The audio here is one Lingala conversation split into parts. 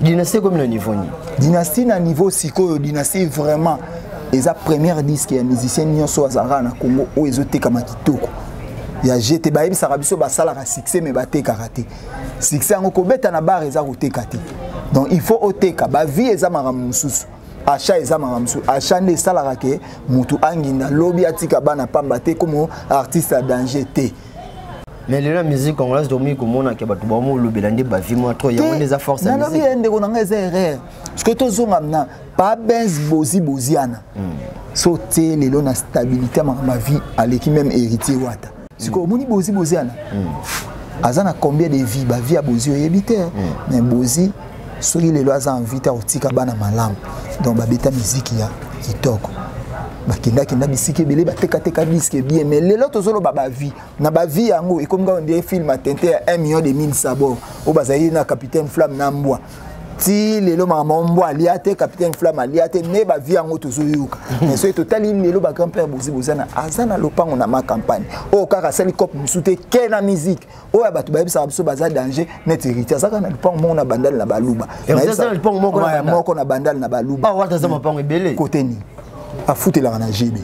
Dynastie comme le niveau ni. Dynastie na niveau siko dynastie vraiment eza première disque ya musicien nyonso azara na Congo o ezote kama kitoko. Ya jete ba yebisa biso ba sala ka succès mais ba te karaté. Succès ngo ko beta na bar eza ko te kate. Donc il faut oteka ba vie eza maram mususu. Achat eza maram mususu. Achat ne sala ka ke mutu anginda lobby atika bana pamba te comme artiste à danger te. Mais la musique congolaise domi comme on a que batu ba mo lobelande ba vie moi trop il y a des forces à musique. Na ndeko nanga eza erreur. Parce que to zonga na pas benz boziana. Sauter les lots na stabilité ma vie aleki même héritier wata. C'est quoi moni boziana. Azana combien de vie ba vie a bozi oyebite mais bozi soki les lois a envie ta otika bana malam. Donc ba beta musique ya kitoko. Bakenda kenda bisiki belé ba teka disque bien mais les lots tozolo ba vie na ba vie yango et comme on dit film attenté à 1 million de 1000 sabords o bazayi na capitaine Flamme na mbwa ti lelo maman mbwa aliate capitaine Flamme aliate ne ba vie yango tozoyuka mais so totali lelo ba grand-père bozana azana lopango na ma campagne o kaka sali cop musute ke na musique o ya batu ba yebisa biso baza danger net héritier azaka na lopango mo na bandal na baluba na lopango moko na bandal na baluba ah wata za mapango ebele côté ni a foutre la na GB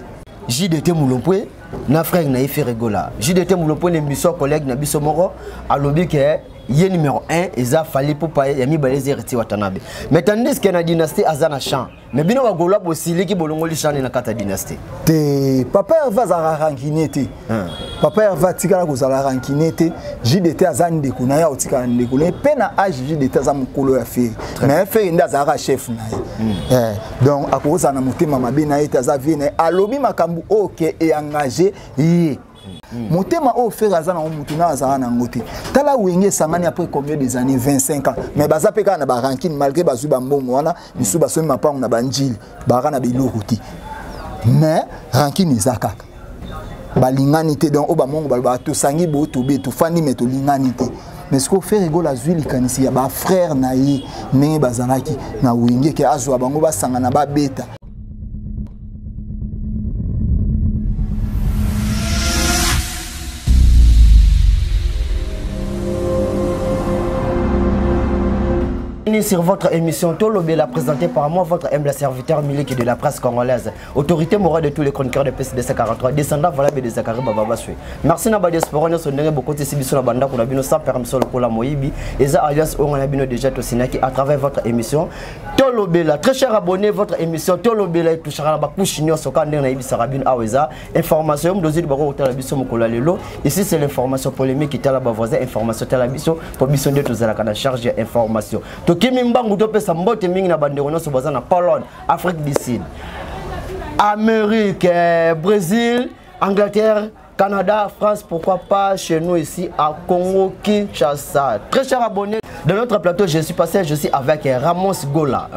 JDT Moulopwe na frère na ife regola JDT Moulopwe ne biso collègue na biso moko alobi ke ye numéro 1 eza fali pour pa ya mi balezi héritier watanabe mais tandis que na dynastie azana champ mais bino ba gola bosili ki bolongoli champ na kata dynastie te papa va za rankinete papa va tikala ko za rankinete JDT azani de kuna ya otikala de kuna pe na age JDT za mukolo ya fe mais fe nda za chef na donc akoza na motema mabe na eta za vie na alobi makambu OK et engagé yi motema o faire azana o mutuna azana na ngote tala wenge sangani après combien des années 25 ans mais baza peka na ba ranking malgré bazu ba mbongo wana bisu baso mapango na banjili bara na bilokoti mais ranking izakaka balinganité donc o ba mongo ba to sangi bo to be to fandi meto linganité mais ce qu'on fait rigola zuli kanisi ya ba frère na yi ne bazanaki na wenge ke azwa bango ba sangana ba beta. Sur votre émission Tolobela présentée par moi, votre humble serviteur Miliki de la presse congolaise, autorité morale de tous les chroniqueurs de PCDC 43, descendant valable de Zakari Bababaswe. Merci na diaspora nous sommes beaucoup de sibiso na banda pour la bino sans permission pour la moyibi et za alliance on a bino déjà to sinaki à travers votre émission Tolobela. Très cher abonné, votre émission Tolobela touchera la bakouche nyo sokande na ibisa rabine aweza information dozi de bako la biso mokola lelo. Ici c'est l'information polémique qui t'a la voisin information t'a la biso pour biso de tous à la charge information. Kimi mbangu dope sa mbote mingi na bandeko nyonso baza na Pologne, Afrique du Sud, Amérique, Brésil, Angleterre, Canada, France, pourquoi pas chez nous ici à Congo, Kinshasa. Très cher abonné, dans notre plateau, je suis avec Ramos Gola,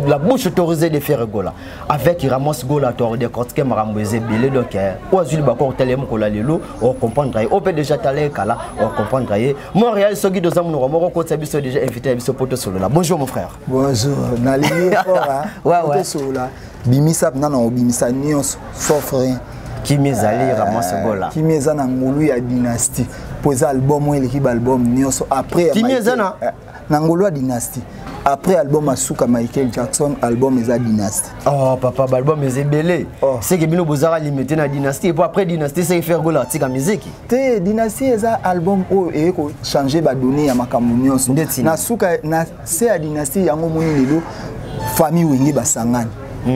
la bouche autorisée de faire Gola. Avec Ramos Gola, tu as décortiqué Marambouze Bélé, donc, au Zul Bakor Telem Kolalilo, on comprendra. Au peut déjà Talé Kala, on comprendra. Montréal, Sogi de Zamou, on côté déjà invité à ce poteau solo là. Bonjour mon frère. Bonjour, Nali Fora, poteau solo là. Bimisa, non, Bimisa Nios, sauf rien. Kimizali Ramos Gola. Kimizana Ngulu ya dynastie. Poser album ou l'équipe album Nioso après. Kimizana Ngulu ya dynastie. Après album Asuka Michael Jackson, album Eza dynastie. Oh papa, album Eza belé. C'est que bino bozara limité na dynastie et puis après dynastie c'est faire gola tika musique. Te dynastie Eza album o e ko changer ba donner ya makambo Nioso. Na Suka na c'est a dynastie yango moni lelo famille wengi basangani.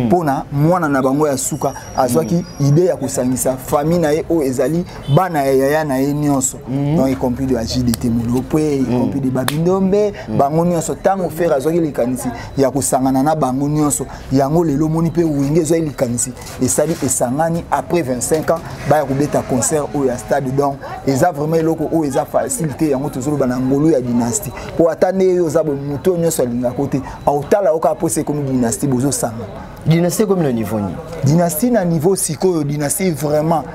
Pona mwana na bango ya suka azwaki idée ya kosangisa famille na ye o ezali bana ya yaya na ye nyonso donc y compris de JDT Moulopwe y compris de Babindombe bango nyonso tango faire azwaki likanisi ya kosangana na bango nyonso yango lelo moni pe wenge ezwa likanisi esali esangani après 25 ans ba ya kubeta concert o ya stade donc eza vraiment eloko o eza facilité yango tozolo bana ngolo ya dynastie po atande yo za bo muto nyonso linga côté autala oka posé comme dynastie bozo sanga. Dynastie comme le niveau ni. Dynastie na niveau siko dynastie vraiment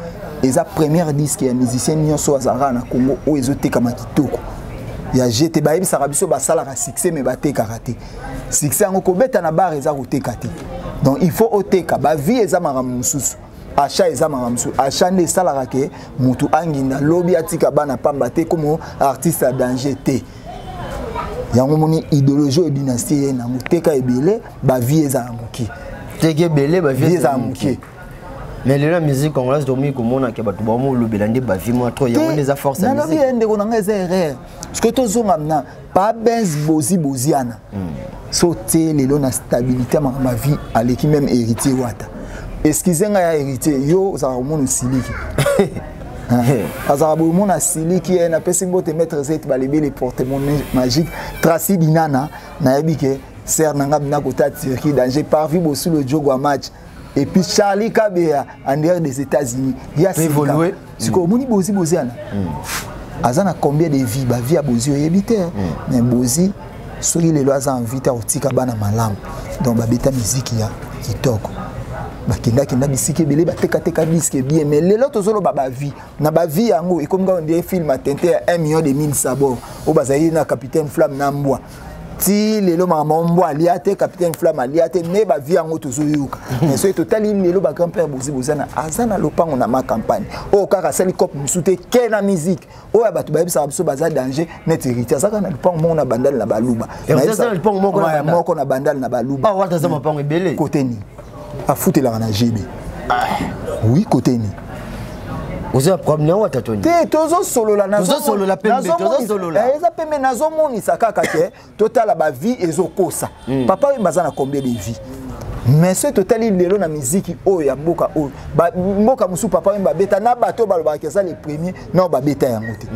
eza première disque ya musicien nyonso azara na Congo o ezote kama kitoko. Ya jete ba yebisa biso ba sala ka succès mais ba te karaté. Succès ngo ko beta na bar eza ko te kate. Donc il faut oteka ba vie eza maramu mususu. Achat eza maramu mususu. Achat ne sala ka ke mutu anginda lobby atika bana pamba te comme artiste à danger te. yango moni idéologie et dynastie na muteka ebele ba vie eza moki teke belé ba vie eza moki. Mais la musique congolaise domi komona ke batu ba mo lobelande ba vie mo trop yango les forces na vie ende ko na eza erreur parce que tozonga na pa benz boziana sauter lelo na stabilité ma vie aleki même héritier wata excusez nga ya héritier yo za mona siliki azaba mona siliki na pesimbo te mettre zet balebe les porte-monnaie magique Tracy Dinana na yebike ser nanga bina kota Turquie danger parvi bosu le jogo à match. Et puis Charlie Kabea en dehors des États-Unis il y a évolué ce que moni boziana azana combien de vies ba vie à bozi yebite mais bozi soki lelo aza invité otika bana malamu donc ba beta musique ya kitoko bakenda kenda bisiki belé bateka disque bien mais lelo tozolo ba vie na ba vie yango et comme quand on dit film attenté à 1 million de 1000 sabords au bazayi na capitaine Flamme na mbwa ti lelo mamombo aliate capitaine Flamme aliate ne ba vie yango tozoyuka mais so totali lelo ba grand-père bozana azana lopango na ma campagne o kaka sali cop musute ke na musique o ya batu ba bisa biso baza danger net héritier azaka na lopango mo na bandal na baluba et ça lopango moko na bandal na baluba ba wata za mapango ebele côté ni a foutelaka na GB oui côté ni vous avez problème ou tatoni te tozo solola nazo solola pembe tozo solola eza pembe nazo moni sakaka ke totala ba vie ezokosa papa we bazana combien de vie mais ce total lelo na musique o ya mboka o mboka musu papa we babeta na bato balobaka eza les premiers non babeta yango te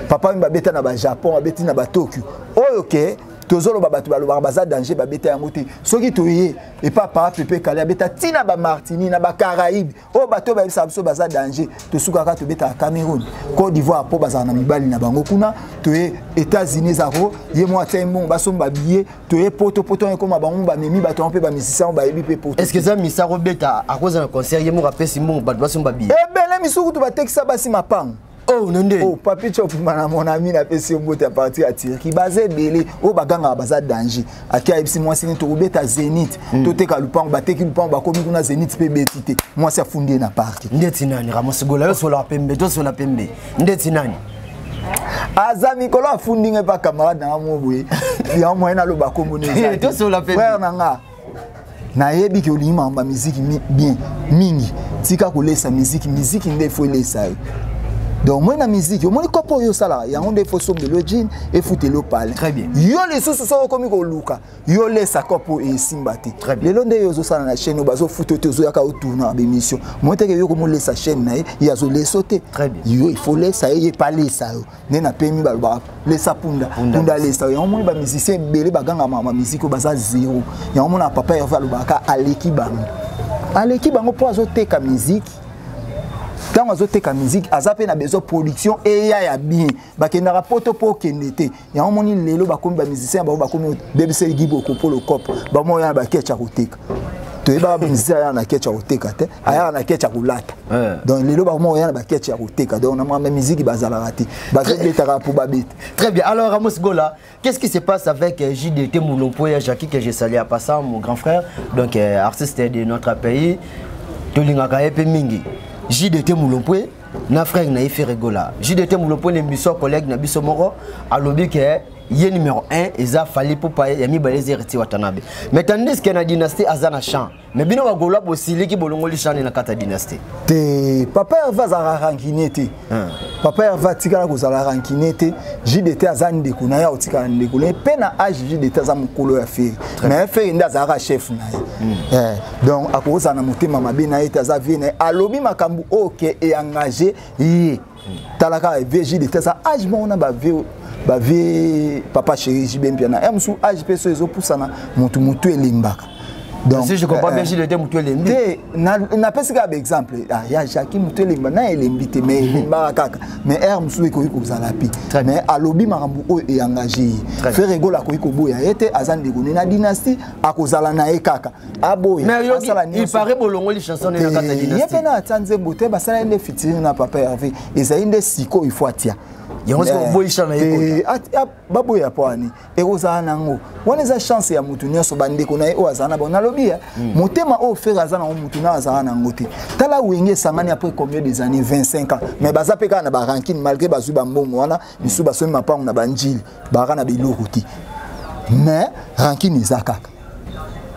papa we babeta na ba Japon babeti na ba Tokyo oyo ke tozolo babatu balobaka baza danger babeta yango te soki toye et papa pepe kale abeta tina ba Martini na ba Caraïbes o bato ba biso baza danger to sukaka to beta Cameroun Côte d'Ivoire po baza na mibali na bango kuna toye États-Unis zaro ye mo atembo basomba billet toye poto ekoma bango ba memi bato mpe ba musicien ba yebi pe poto. Est-ce que ça misa robeta à cause d'un concert ye mo rapesi mo bato basomba billet eh ben la misuku to ba tekisa basi mapango. Oh nende oh papi chop mana mon ami na pesi mbote à partir à Turquie basé belé o baganga baza danger akia ibisi moi sini to beta Zénith to teka lupango bateki lupango bakomi kuna Zénith pe betité moi ça fondé na parc ndeti nani Ramos Gola yo sur la pembe to sur la pembe ndeti nani azami kolo afundinga pa camarade na mobwe ya moi na lo bakombo ne to sur la pembe frère nanga na yebi ki olima ba musique bien mingi tika ko lesa musique nde faut lesa. Donc moi la musique, moi les copains yo sala, ya on des fausses de le jean et fouter le pal. Très bien. Yo les sous so comme ko luka. Yo les sa copo et simbati. Très bien. Les londe yo sala na chaîne bazo fouter to ya ka tourner émission. Moi te yo comme les sa chaîne na ya zo les sauter. Très bien. Yo il faut les ça y pas les ça. Ne na permis ba les sa punda les ça. Ya on ba musicien belé ba ganga ma musique baza zéro. Ya on na papa ya va le baka aleki bango. Aleki bango pour azoter ka musique. Quand on a musique, on a besoin de production et il y a bien. Parce qu'il y a un rapport pour qu'il y ait. Il y a un moment où les musiciens ont des gibo pour le cop. Il y a un ketchup. Tu es un musicien qui a ketchup. Il y a un ketchup. Donc les gens ont un ketchup. Donc on a une musique qui est ratée. Très bien. Alors Ramos Gola, qu'est-ce qui se passe avec JDT Moulompo et Jackie que j'ai salué à passant, mon grand frère, donc artiste de notre pays, Tolingaka Epe Mingi. JDT Moulompo na frère na ife regola JDT Moulompo ne biso collègue na biso moko alobi ke ye numéro 1 eza fali pour pa ya mibale zeriti watanabe mais tandis que na dynastie azana champ mais bino bagola bosili ki bolongoli champ na kata dynastie te papa va za rankinete papa va tikala ko za rankinete JDT azani de kuna ya otikala de kuna pe na age JDT za mukolo ya fe mais fe nda za chef na donc akoza na motema mabe na eta za vie na alobi makambu OK et engagé yi talaka JDT za age mo na ba vie papa chéri jibempiana emsu age peso ezo pusana mutu elimbaka. Donc si je comprends bien JDT mutu elimbi na pesika ba exemple ya Jackie mutu elimba na elimbite mais elimba kaka mais musu ko kozala pi mais alobi makambu o e engagé faire rigola ko boya ete azande goni na dynastie akozala na e kaka aboya mais il paraît bolongoli chanson na kata dynastie yepe na tanze bote basala inde fitiri na papa Hervé ezainde siko il faut atia yango ko boyisha na yeko babo ya poani ekozana nango wana za chance ya mutu nyonso bandeko na o azana bona lobia motema o faire azana mutu na azana nango te tala wenge sangani après combien des années 25 ans mais baza peka na ba ranking malgré bazuba mbongo wana misu basomi mapango na banjili bara na biloko ti mais rankine eza kaka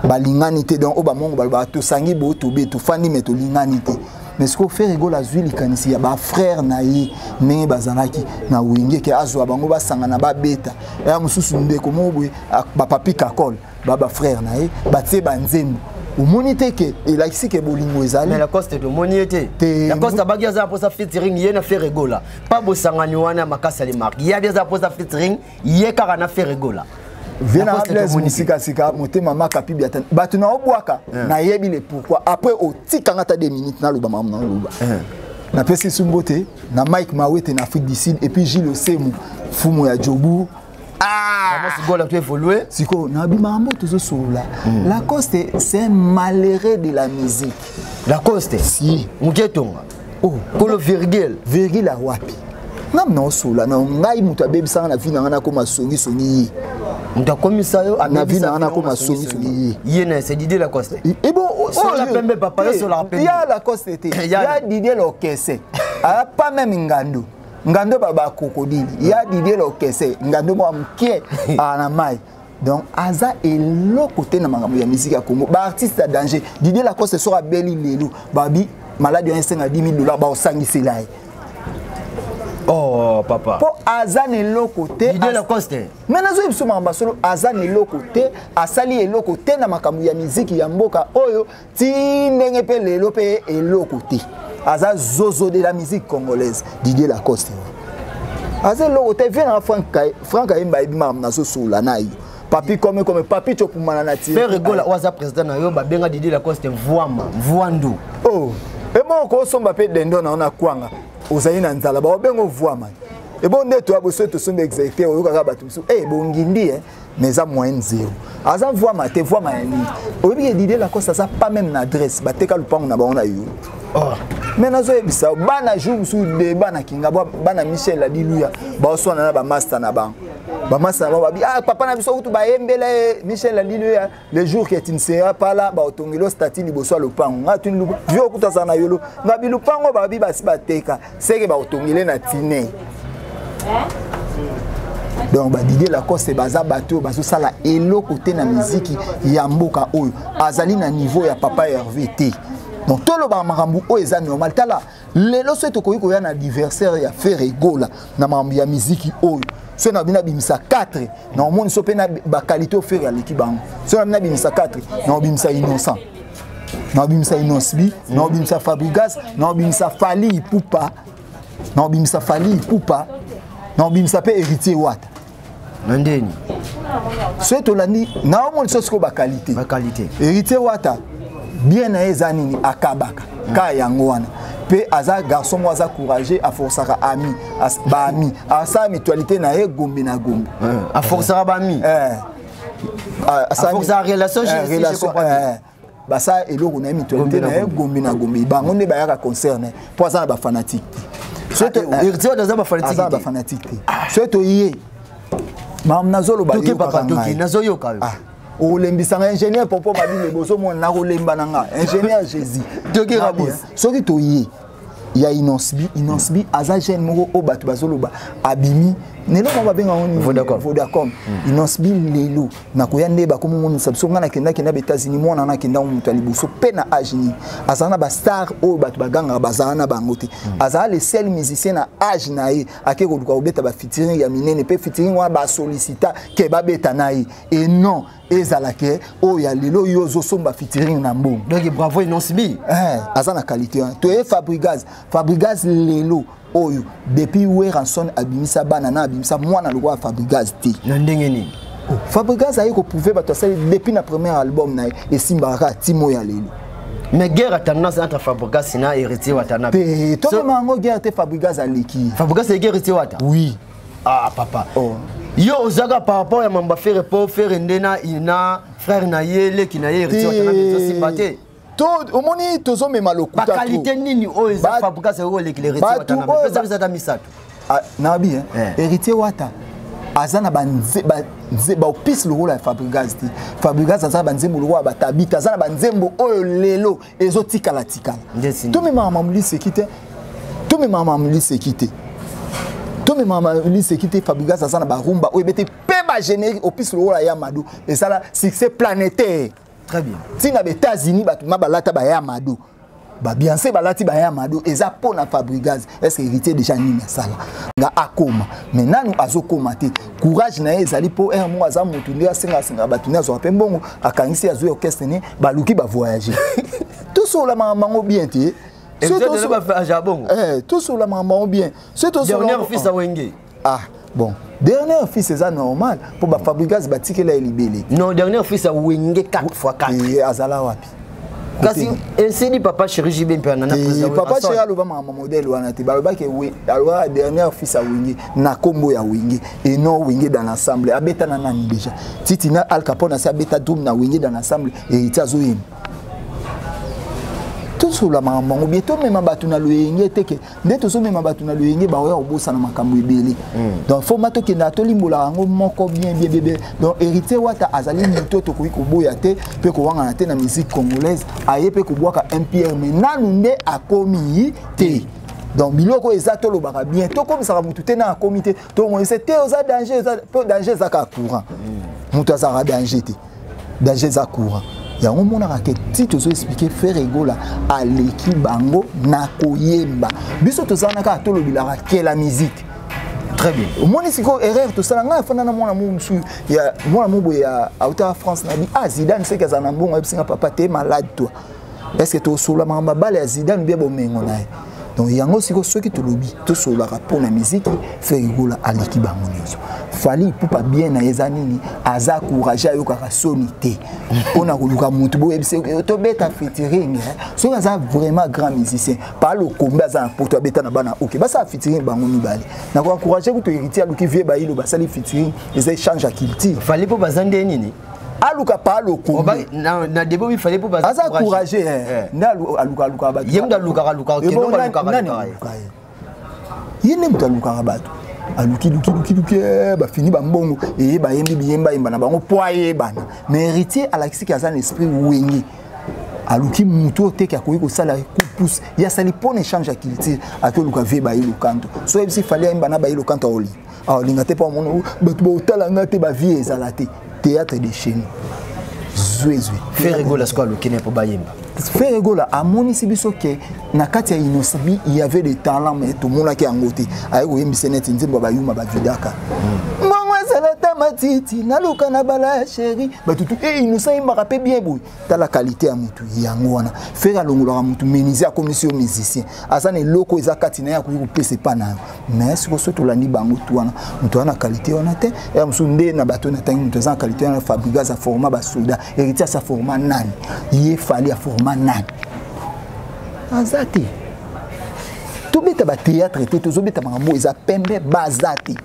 balingani te donc oba mongo baloba tosangi bo tobe tofandi me tolingani te mais ce qu'on fait rigole azwi likanisi ya ba frère na ye ndenge bazalaki na wenge ke azwa bango basangana babeta ya mususu ndeko mobwe ba papi kakol ba frère na ye batie banzembo omoni te ke elakisi ke bolingo ezali mais la coste de moniete la coste bagi za pour sa featuring ye na fait rigola pas bosangani wana makasa les marques il y a des pour sa featuring ye kaka na fait rigola Viens à Blaise Musika Sika, monter maman Kapi Biatan. Batuna Obwaka, na yebi le pourquoi. Après, au tikangata 2 minutes, na luba maman luba. Na pesi Sumbote, na Mike Mawete na Afrique du Sud, et puis Gilles Osemu, Fumu ya Jobu. Ah! Comment ce gars-là tu évolué? Siko, na bimambo toujours sur là. Lacoste, c'est un malheureux de la musique. Lacoste? Si. Mouketonga. Oh. Kolo virgule. Virgule à wapi. Non, sur là, non, ngai muta baby sang na vie na koma songi. Mutakomisa yo na vie na koma songi. Yene c'est Didier Lacoste. Et bon, sur la pembe papa sur la pembe. Il y a Lacoste était. Il y a Didier Lokese. Ah pas même Ngando. Ngando baba crocodile. Il y a Didier Lokese. Ngando mo mkie na mai. Donc aza elo côté na makambo ya musique ya Congo. Ba artiste à danger. Didier Lacoste sera beli lelo. Babi malade un 5 à $10,000 ba osangisi lai. Oh papa. Pour Azan et l'autre côté. Didier Lacoste. Mais nous sommes sur Ambassadeur Azan et l'autre côté. Asali et l'autre côté na makambu ya musique ya mboka oyo ti ndenge pe lelo pe et l'autre côté. Aza zozo de la musique congolaise. Didier Lacoste. Azan l'autre côté vient en Franck Aimba ibima na so sola na yo. Papi comme papi chopumana na ti. Faire rigola waza président na yo ba benga Didier Lacoste voama voandu. Oh. Et bon ko somba pe dendo na ona kwanga. Ozayi na nzala ba obengo voama. Et bon neto aboso to sombe exécuté o kaka batusu bon ngindi mais ça moyen zéro. Aza voama te voama ni. O bi Didier Lacoste ça pas même na adresse ba teka lupango na ba ona yo. Oh. Mais nazo ebisa bana jour sou débat na kinga bana Michel Adiluya ba so na ba master na ba. Ba master ba bi ah papa na biso kutu ba yembele Michel Adiluya le jour que tu ne seras pas là ba otongelo stati liboso lupango nga tu vio kuta sana yolo nga bi lupango ba bi ba si ba teka seke ba otongele na tine. Donc ba Didier Lacoste baza bato bazo sala elo côté na musique ya mboka oyo azali na niveau ya papa Hervé T. Donc tout le makambu oyo eza normal tala lelo so to koyi koya na anniversaire ya faire rigola na makambu ya musique oyo so na bina bimisa 4 na omoni so pe na ba qualité au faire ya l'équipe bango so na bina bimisa 4 na bimisa innocent na bimisa Inosbi na bimisa Fabregas na bimisa Fali Ipupa na bimisa Fali Ipupa na bimisa pe héritier Wata Ndeni. So to landi na omoni so ko ba qualité héritier Wata bien na ezanini akabaka ka yango wana pe aza garçon mo aza courageux a forçaka ami ba ami asa mutualité na ye gombe na gombe a forçaka ba ami a forçaka relation je comprends ba sa eloko na mutualité na ye gombe na gombe bango ne ba yaka concerne po aza na ba fanatique surtout héritier dans ba fanatique surtout yé mam nazolo ba yo papa toki nazoyo ka yo o lembisanga ingénieur popo babile boso mo na ko lemba nanga ingénieur Jésus toki rabos soki to yi ya Inosbi aza jeune moko o batu bazoloba abimi nelo ko babenga oni Vodacom Inosbi lelo na ko yande ba ko mo sabso ngana kenda be États-Unis mo na kenda mo mutali buso pe na agini azana ba star o batu baganga bazana bangote azala le seul musicien na age na ye akeko ko beta ba featuring ya minene pe featuring wa ba sollicita ke ba beta na ye et non ezalake o ya lelo yozo somba featuring na mbongo donc bravo Inosbi azana qualité to e Fabregas lelo oyo depuis Weranson abimisa bana na abimisa mwana lokwa Fabregas ti na ndenge nini Fabregas ayi ko prouver bato sali depuis na premier album na e simbaka timo ya lelo mais guerre a tendance entre Fabregas na héritier Watana pe to mango guerre te Fabregas aleki Fabregas est héritier Wata oui ah papa yo ozaga par rapport à mamba faire pour faire ndena ina frère na yele ki na héritier Watana biso simbate tout au moni tozo mema lokuta ba qualité nini o eza Fabregas o l'éclairé Watana pesa bisa ta misato na bien héritier Wata azana banze ba pis le rôle ya Fabregas ti Fabregas azana banzembo le roi batabita azana banzembo oyo lelo ezotika la tikala to mema mamuli sekite to mema mamuli sekite to mema mamuli sekite Fabregas azana ba rumba oyo bete pe ba générique au plus le Yamadou et ça là succès planétaire. Très bien. Si na États-Unis ba balata ba Yamadou. Ba bien c'est balati ba Yamadou et ça pour na Fabregas est-ce héritier déjà ni ça là. Nga akoma. Maintenant nous azokoma te. Courage na ezali po un mois za mutu ndia singa batuna zo pe mbongo akangisi azo orchestre ni ba luki ba voyager. Tout sur la maman bien te. Et vous êtes pas fait à Jabon. Tout sur la maman bien. C'est tout sur dernier fils à Wenge. Ah, bon. Dernier fils, c'est ça normal. Pour Fabregas, c'est là libellé. Non, dernier fils à Wenge 4x4. Et Azala Wapi. Kasi, c'est dit papa chéri JB Pernana. Papa chéri, le modèle, dernier fils à Wenge, na combo ya Wenge. Et non Wenge dans l'ensemble. Abeta nanani déjà. Titina Al Capone, c'est Abeta Doum na Wenge dans l'ensemble. Et Itazoim. Tout sur la maman ou bien tout même batuna le yenge teke dès tout même batuna le yenge ba wa obosa na makambo ebele donc format to ke na to limbola ngo moko bien bébé donc héritier wata azali muto to ko boya te pe ko wanga te na musique congolaise aye pe ko boaka MPR mais nanu nde akomi te donc biloko ezato lo baka bien to comme ça mutu te na comité to mo c'était aux danger za ka courant mutu za danger te danger za courant. Il y a un moment où tu as expliqué faire rigoler à l'équipe bango na koyemba. Biso to ça na ka to lobilaka que la musique. Très bien. Au moins c'est quoi erreur to ça nga fana na mona mu il y a mona mu ya auta France na bi Zidane c'est que ça na bongo ebisinga papa te malade toi. Est-ce que to sola mamba bale Zidane bien bo mengo na. Donc il y a aussi ceux qui te lobby to sola pour la musique faire rigoler à l'équipe bango nyoso. Fali pour pas bien na ezanini aza courage yo ka sonité on a koluka mutu bo ebise to beta featuring so aza vraiment grand musicien pas le combat za pour toi beta na bana OK ba ça featuring bango mibale na ko encourager ku to héritier aluki vie ba ilo ba sali featuring ils échangent à culture fali pour bazande nini aluka pas le combat na debo il fallait pour bazande aza courager na aluka ba yemda luka kendo ba luka yene mutaluka bato aluki ba fini ba mbongo et ba yembi biyemba imba na bango poye bana mais héritier alakisi ki azan esprit wengi aluki muto te ka koyi ko sala coup pouce ya sali pone change culture akoluka ve ba ilo kanto so ebisi fallait imba na ba ilo kanto oli linga te pa mono bato ba otala ngate ba vie ezalate théâtre de chez nous zwe faire rigoler ce quoi le kene pour ba yemba faire rigoler à moni sibiso ke na kati ya Inosabi il y avait des talents mais tout monde qui angoté ayi ko yembi net nzimba ba yuma ba vidaka mangwa salata matiti na luka na bala chéri ba tutu Innocent imba rapé bien boy ta la qualité ya mutu yango wana faire longola mutu meniser a commission musicien asane loko eza kati na ya ko pese pa na mais ce que surtout la ni bango tuana mutu na qualité wana te ya musunde na bato na tangi mutu za qualité na Fabregas a format ba soda héritier sa format nani il fallait a format nani azati tout beta ba théâtre te to beta mambo eza pembe bazati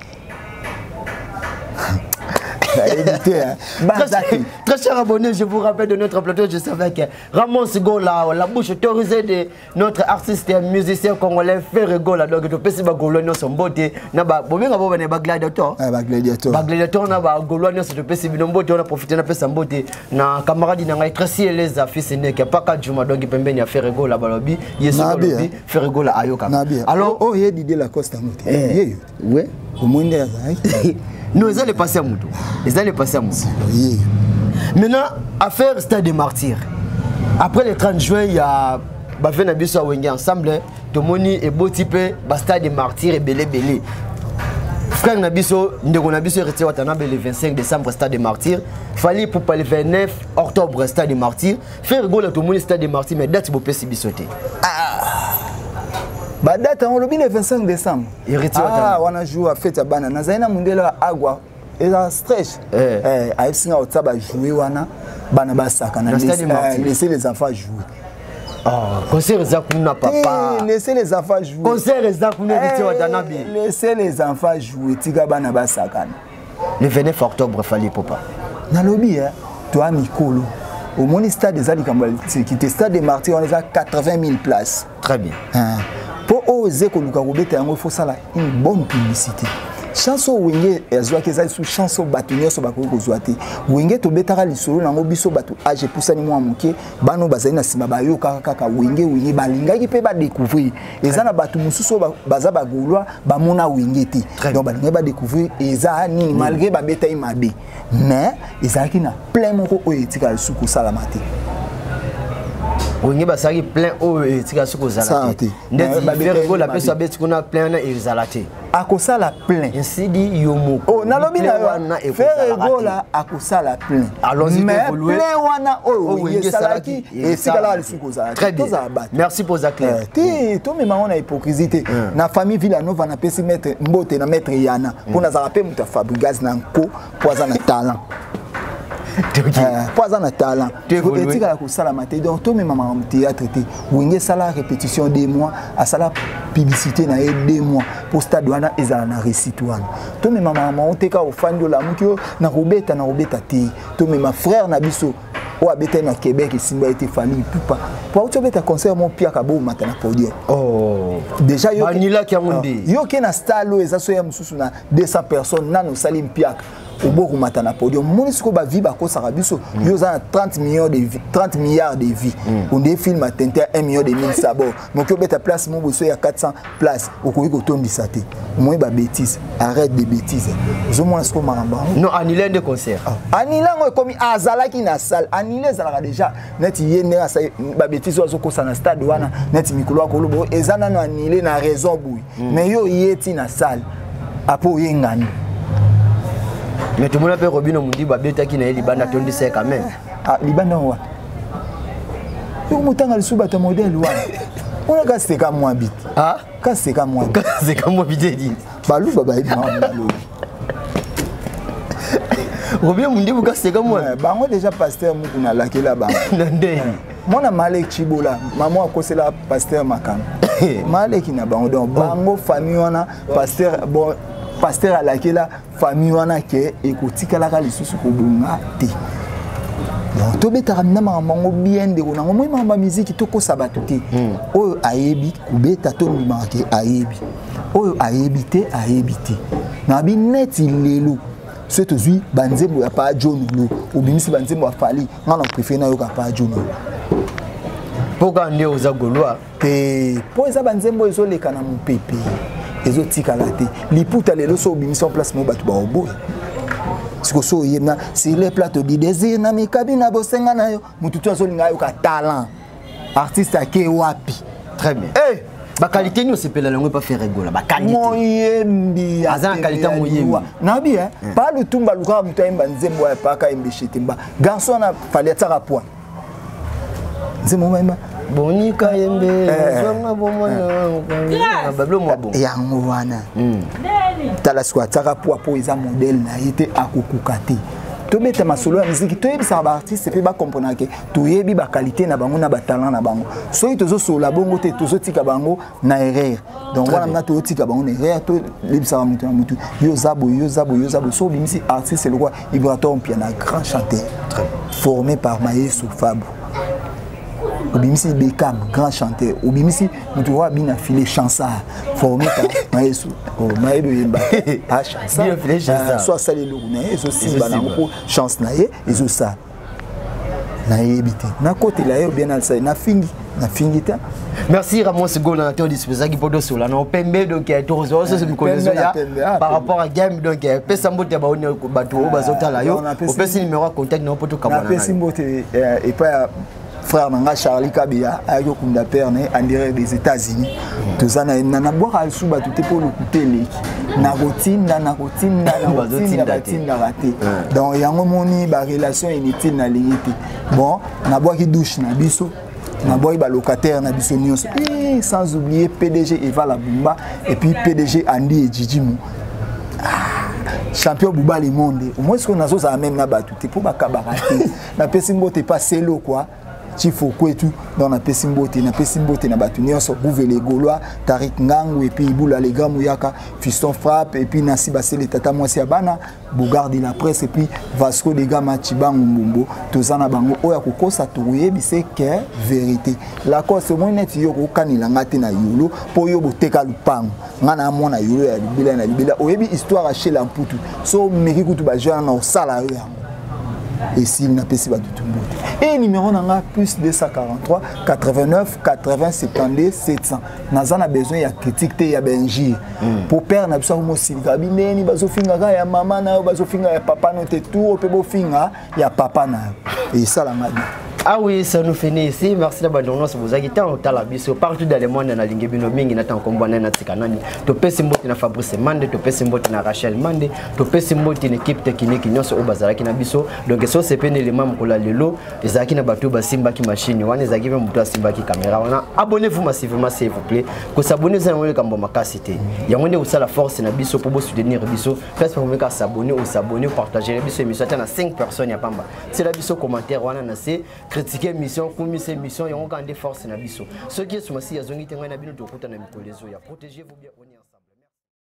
Très cher abonné, je vous rappelle de notre plateau, je savais que Ramon Sigola, la bouche autorisée de notre artiste et musicien congolais Ferregola, donc tu peux se bagouler son beauté, na ba bomenga bo bana ba gladiator. Ba gladiator na ba golwa se tu peux se binombote on a profité na pesa beauté na camarade na ngai Tracy les affiches ne que pas ka juma donc pembeni ya Ferregola balobi, yeso balobi Ferregola ayoka. Alors oh ye Didier Lacoste amote. Ouais, au moins nous allons passer à Moutou. Ils allaient passer à Moutou. Maintenant, affaire Stade des Martyrs. Après le 30 juin, il y a Bafé Nabiso à Wenge ensemble. Tomoni et Botipe, Stade des Martyrs et Belé Belé. Frère Nabiso, Ndego Nabiso est retiré le 25 décembre Stade des Martyrs. Fallait pour le 29 octobre Stade des Martyrs. Faire rigoler tout le monde Stade des Martyrs, mais date pour Pessi Bissoté. Ba date on le 25 décembre. On a joué à fête à Bana. Nazaina Mundela Agua. Et la stress. Aïfsinga Otaba jouer wana. Bana Basaka. Laissez les enfants jouer. Concert Zakuna papa. Laissez les enfants jouer. Concert Zakuna Watanabe. Laissez les enfants jouer. Tiga Bana Basaka. Le 29 octobre fallait papa. Nalobi toi Mikolo. Au moins stade des Alikambal qui était Stade des Martyrs on est à 80 000 places. Très bien. Pour oser que nous avons une bonne publicité. chance wenge azwaki eza sous chance bato nyonso bakoki kozwa te wenge tobetaka lisolo nango biso bato age pusani mwa moke bano bazali na nsima bayokaka kaka wenge balingaki mpe badécouvrir eza na bato mosusu baza bagolwa bamona wenge te donc balingaki badécouvrir eza nini malgré babeta ye mabe mais ezalaki na plein moko oyo etikala lisusu kosalama te wenge basaki plein oyo etikala lisusu kozala te ndeti la peso abeti kuna plein na ezala te akosala plein ainsi dit yomoko oh nalobi na yo Ferregola akosala plein mais plein wana oyo wenge salaki etikala lisusu kozala très bien merci pour Zaclair te to mema on a hypocrisie na famille Villanova na pesi maître mbote na maître Yana pona za rapé muta Fabregas na nko poza na talent poza na talent etikala kosala mate donc to mema ma théâtre te wenge sala répétition 2 mois à sala publicité na 2 mois pour stade wana ezala na récit wana to mema mama on teka ofandi la mukio na robeta te to mema frère na biso o abeta na Québec simba été famille pupa pour tu beta concert mon pia kabo mata na podium oh déjà yo Vanilla ki amundi yo ke na stalo eza so ya mususu na 200 personnes nano salim piaka oboku mata na podium monisiko ba vie ba ko sarabiso yo za 30 milliards de vies on des films atteint 1 million de 1000 sabords donc yo beta place mo boso ya 400 places okoki ko tondisa te moi ba bêtise arrête de bêtises zo mona siko maramba non annuler de concert annuler ngo komi azalaki na salle annuler zalaka déjà net yene asa ba bêtise ozo ko sana stade wana net mikolo ko lobo ezana no annuler na raison boui mais yo yeti na salle apo yengani mais tout le monde peut Robino Mundi babeta qui na libanda tondise quand même ah libanda wa yo mutanga lisuba ta modèle wa on a gasté comme moi bit ah gasté comme moi c'est comme moi bité dit balu baba ibi Robino Mundi vous gasté comme moi bango déjà pasteur mukuna lakela ba ndé mona Malek Chibola maman akosela pasteur makam Malek na bango donc bango famille wana pasteur bon pasteur alakela famille wana ke ekotikala ka lisusu ko bunga te donc to betaka na mamango bien de ko nango moi mama musique to ko sabato te oyo ayebi kubeta to mbimake ayebi oyo ayebi te na bi net lelo c'est tozui banzembo ya pa jonulu obimisi banzembo afali ngana préféré na yo ka pa jonulu pourquoi ndé oza golwa pe po eza banzembo ezoleka na mopepe ezotikala te liputa lelo so obimisi en place mo bato ba oboy siko so yemna sur les plateaux du désir na mikabi na bosenga na yo mututu azolinga yo ka talent artiste ake wapi très bien ba qualité ni osepela lango pas faire rigola ba qualité moyembi azana qualité moyembi nabi pas le tumba luka mutu emba nzembo ya paka embeshetemba garçon na fallait ataka point nzembo maima bonika yembe zonga bomona bablo mwabo yango wana tala siko ataka po eza modèle na yete akukuka te tobeta masolo ya musique toyebisa ba artiste pe ba comprendre que toyebi ba qualité na bango na ba talent na bango soki tozo sola bongo te tozo tika bango na erreur donc wana na to tika bango na erreur to lebisa mutu na mutu yo zabo so bimisi artiste le quoi Ibraton piano grand chanteur formé par Maestro Fabo Obimisi Bekam, grand chanteur. Obimisi, nous devons bien filer chansard, formé par Maestro. Maestro Yemba. Ah, chansard. Soit ça les loups, et aussi, banango, chance naïe, et tout ça. Naïe habité. Na côté là, bien alsa, na fingi. Merci Ramon Sego, l'anateur disposé qui peut sur la non pembe donc par rapport à game donc pesambo te baoni bato bazota la yo au pesi numéro contact non poto kabana. Na pesi mbote et pas frère nanga Charlie Kabia ayo kunda père en direct des États-Unis. Tozana na boire al suba tout pour le couper na rotinda raté. Donc yango moni ba relation inutile na lignité. Bon, na boire qui douche na biso. Na boy ba locataire na biso nyonso sans oublier PDG Eva Labumba et puis PDG Andy et Djidjimou champion Bouba le monde au moins ce qu'on a ça même na batu te pour ba kabarate na pesi mbote pas selo quoi Chifo Kwetu dans na pesimbote na batunioso Bouvele Gaulois Tarik Ngangu et puis Ibula Lega Mouyaka Fiston Frappe et puis Nassi Basele Tata Mwasi Abana Bogarde la presse et puis Vasco de Gama Chibangu Mbumbo tozana bango oya kokosa touye bise que vérité la cause moi net yo ko kanila ngate na yolo po yo boteka lupango ngana mona yolo ya libela oyebi histoire chez la mputu so meki kutu ba jana na sala yo et s'il n'a pas si et numéro nanga plus 243 89 80 72 700 naza na besoin ya critique te ya benji pour père na biso mo silika bineni bazofinga ka ya mama na bazofinga ya papa no te tout pe bofinga ya papa na et ça la madi. Ah oui, ça nous finit ici. Merci d'avoir donné ce vous avez au Talabiso partout dans le monde na lingebino mingi na tankombana na tikanani. To pesi mboti na Fabrice Mande, to pesi mboti na Rachel Mande, to pesi mboti na équipe technique nyonso o bazalaki na biso. Donc so c'est pene les membres ko la lelo, ezaki na bato ba simba ki machine, wana ezaki ba muto simba ki caméra. Wana abonnez-vous massivement s'il vous plaît. Ko s'abonner za ngole kambo makasité. Yango ne usala force na biso pour soutenir biso. Place pour meka s'abonner ou s'abonner ou partager biso émission na 5 personnes ya pamba. C'est la biso commentaire wana na c'est critiquer mission commissaire mission et on gagne des forces na biso. Ce qui est sur ma si yazongi tengwa na bino to kuta na mikolezo ya protégez-vous bien.